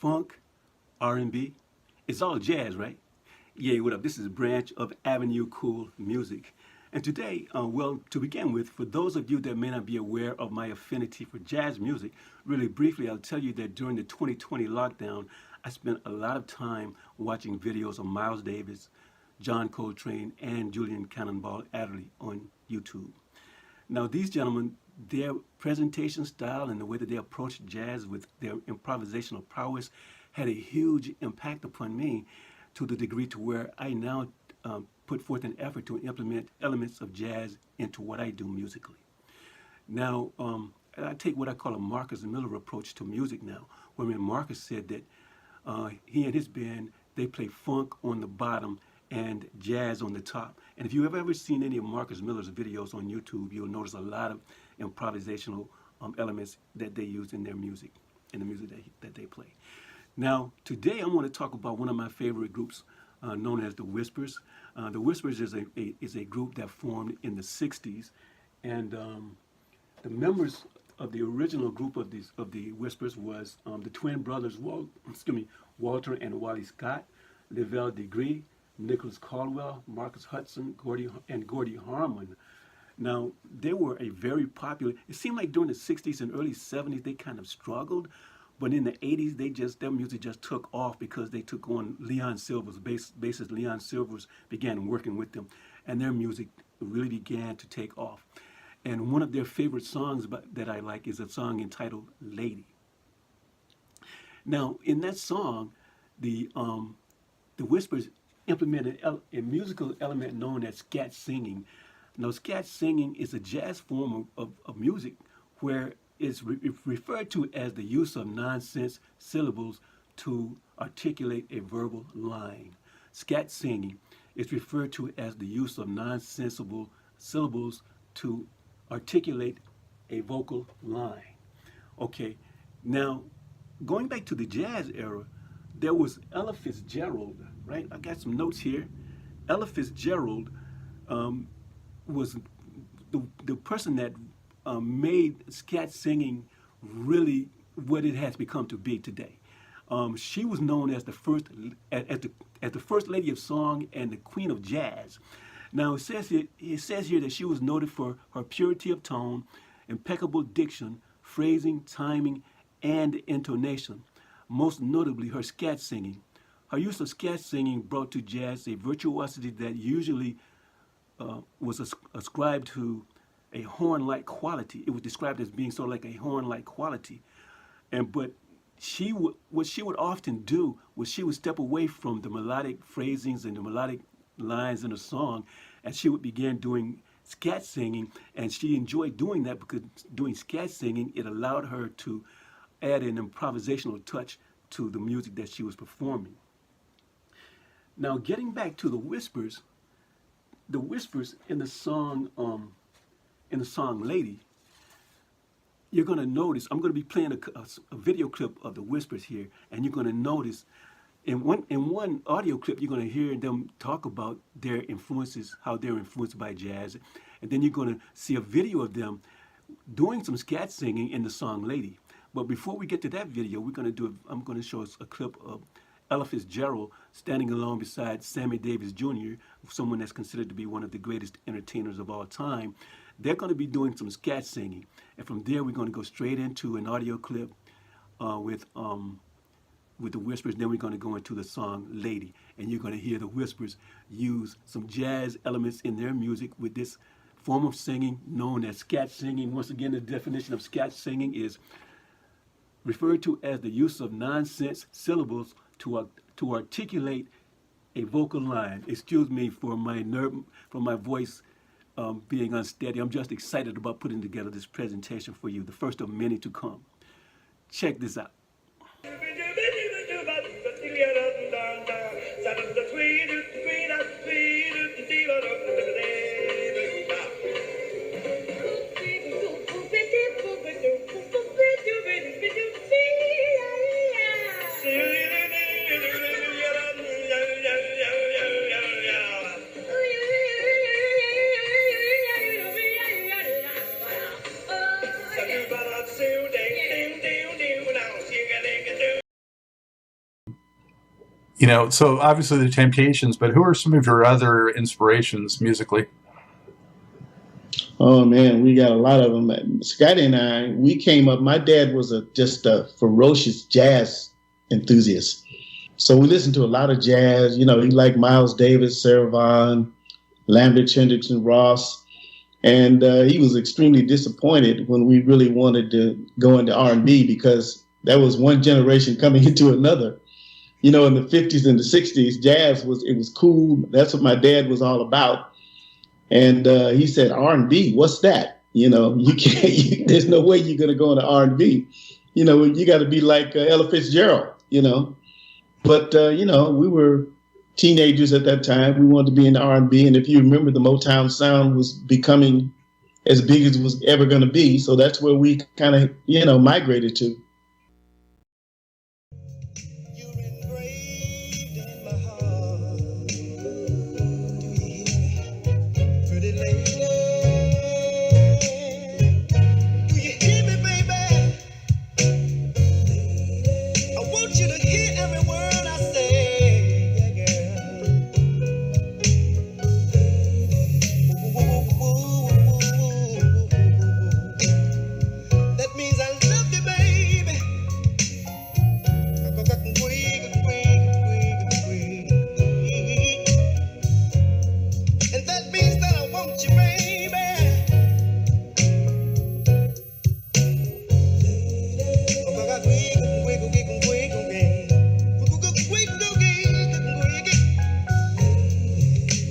funk, R&B. It's all jazz, right? Yeah, what up? This is a branch of Avenue Cool Music. And today, well, to begin with, for those of you that may not be aware of my affinity for jazz music, really briefly, I'll tell you that during the 2020 lockdown, I spent a lot of time watching videos of Miles Davis, John Coltrane, and Julian Cannonball Adderley on YouTube. Now, these gentlemen, their presentation style and the way that they approach jazz with their improvisational prowess had a huge impact upon me, to the degree to where I now put forth an effort to implement elements of jazz into what I do musically. Now, I take what I call a Marcus Miller approach to music now, wherein Marcus said that he and his band, they play funk on the bottom and jazz on the top. And if you have ever seen any of Marcus Miller's videos on YouTube, you'll notice a lot of improvisational elements that they use in their music, in the music that they play. Now, today I want to talk about one of my favorite groups known as the Whispers. The Whispers is a group that formed in the 60s, and the members of the original group of the Whispers was the twin brothers, Walter and Wally Scott, Lavelle Degree, Nicholas Caldwell, Marcus Hudson, Gordy Harmon. Now, they were a very popular, it seemed like during the 60s and early 70s, they kind of struggled. But in the 80s, their music just took off because they took on Leon Silver's bassist. Leon Silver's began working with them, and their music really began to take off. And one of their favorite songs that I like is a song entitled "Lady." Now, in that song, the Whispers implemented a musical element known as scat singing. Now, scat singing is a jazz form of music where it's referred to as the use of nonsense syllables to articulate a verbal line. Scat singing is referred to as the use of nonsensical syllables to articulate a vocal line. Okay, now going back to the jazz era, there was Ella Fitzgerald, right? I got some notes here. Ella Fitzgerald was the person that made scat singing really what it has become to be today. She was known as the first lady of song and the queen of jazz. Now, it says here that she was noted for her purity of tone, impeccable diction, phrasing, timing, and intonation. Most notably, her scat singing. Her use of scat singing brought to jazz a virtuosity that usually was ascribed to a horn-like quality. It was described as being sort of like a horn-like quality. But what she would often do was she would step away from the melodic phrasings and the melodic lines in a song, and she would begin doing scat singing, and she enjoyed doing that because doing scat singing, it allowed her to add an improvisational touch to the music that she was performing. Now, getting back to the Whispers in the song "Lady," you're going to notice, I'm going to be playing a video clip of the Whispers here, and you're going to notice in one audio clip, you're going to hear them talk about their influences, how they're influenced by jazz, and then you're going to see a video of them doing some scat singing in the song "Lady." But before we get to that video, I'm going to show us a clip of Ella Fitzgerald standing along beside Sammy Davis Jr., someone that's considered to be one of the greatest entertainers of all time. They're going to be doing some scat singing, and from there we're going to go straight into an audio clip with the Whispers. Then we're going to go into the song "Lady," and you're going to hear the Whispers use some jazz elements in their music with this form of singing known as scat singing. Once again, the definition of scat singing is referred to as the use of nonsense syllables to articulate a vocal line. Excuse me for my voice being unsteady. I'm just excited about putting together this presentation for you, the first of many to come. Check this out. So obviously the Temptations, but who are some of your other inspirations musically? Oh man, we got a lot of them. Scotty and I, we came up. My dad was just a ferocious jazz enthusiast, so we listened to a lot of jazz. He liked Miles Davis, Sarah Vaughan, Lambert, Hendricks, and Ross. And he was extremely disappointed when we really wanted to go into R&B because that was one generation coming into another. In the 50s and the 60s, jazz was cool. That's what my dad was all about. And he said, R&B, what's that? You can't. There's no way you're going to go into R&B. You got to be like Ella Fitzgerald. But we were teenagers at that time. We wanted to be in R&B, and if you remember, the Motown sound was becoming as big as it was ever going to be. So that's where we kind of migrated to. You're engraved in my heart. Do you hear me? Pretty lady. Do you hear me, baby? I want you to hear every word I say. Yeah, girl. That means I love you, baby. And that means that I want you, baby.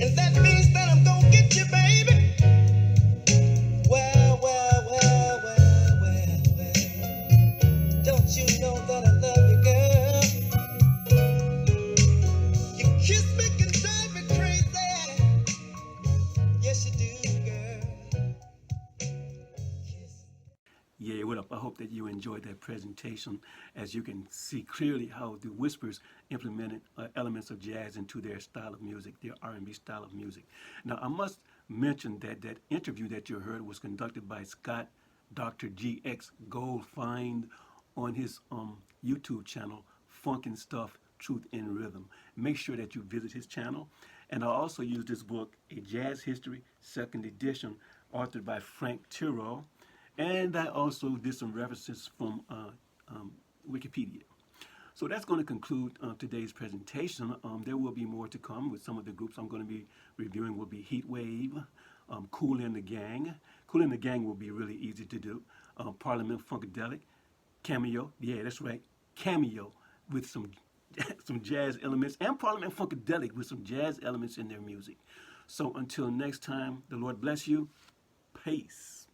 And that means that I'm gonna get you, baby. Well, well, well, well, well, well. Don't you know that I love you, girl? You kiss me can drive me crazy. Yes, you do, girl. Kiss. Yeah, what up? I hope that you enjoyed that presentation. As you can see clearly how the Whispers implemented elements of jazz into their style of music, their R&B style of music. Now, I must mention that that interview that you heard was conducted by Scott Dr. GX Goldfind on his YouTube channel, Funk and Stuff, Truth in Rhythm. Make sure that you visit his channel. And I also used this book, A Jazz History, second edition, authored by Frank Tyrrell. And I also did some references from Wikipedia. So that's going to conclude today's presentation. There will be more to come with some of the groups I'm going to be reviewing. Will be Heatwave, Cool in the Gang. Cool in the Gang will be really easy to do. Parliament Funkadelic, Cameo. Yeah, that's right, Cameo with some some jazz elements, and Parliament Funkadelic with some jazz elements in their music. So until next time, the Lord bless you. Peace.